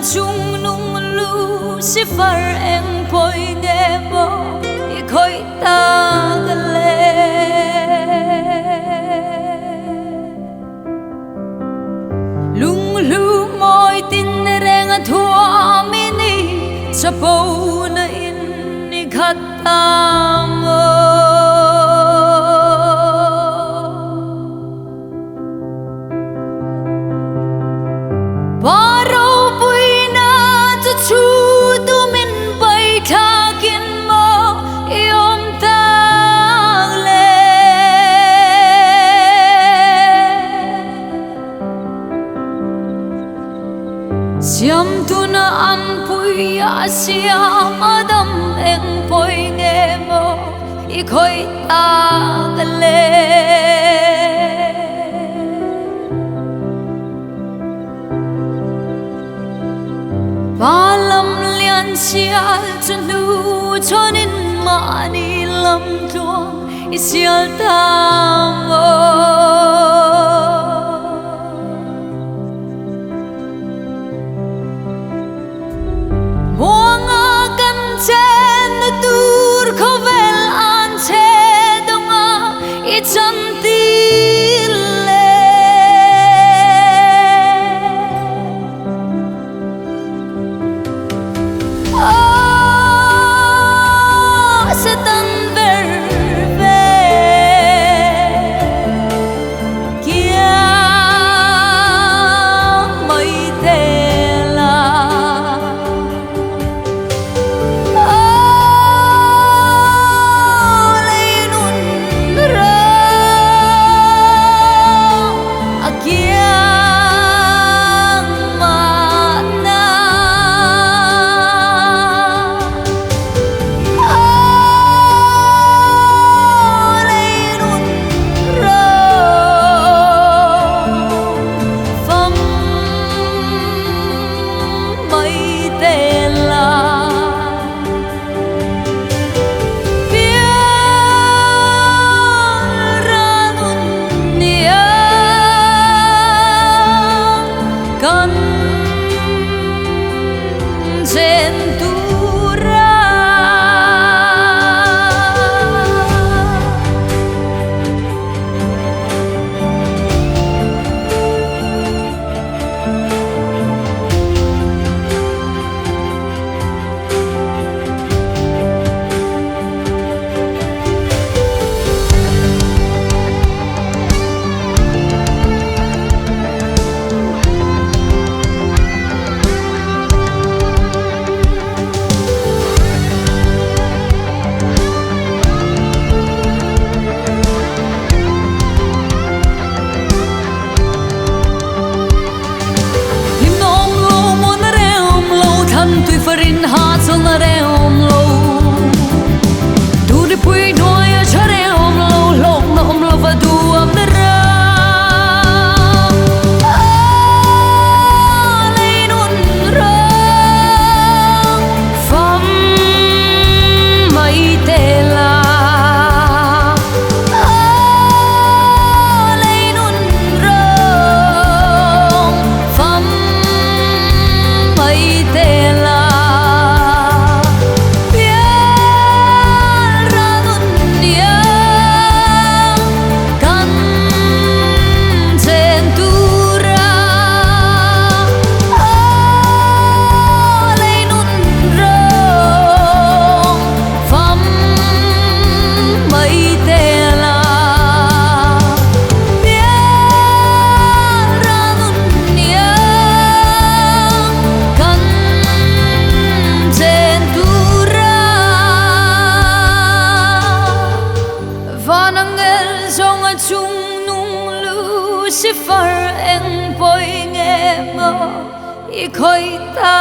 chung nung Lucifer em poi nghe mo i khoi ta gale lung lu moi tin reng thua mini chapo na in ni khata mo siam tu na ampui siam adam eng poi nghe mo i khoi ta gale balam lian sial chunu chonin mani lam tuang i sial ta mo farin ha song re om lo du de pui noi a chare om lo lok no om lo va du am de ra lei nun ra fam mai te la lei nun ra fam mai te la chung nung Lucifer en poi nghe mo i khoi ta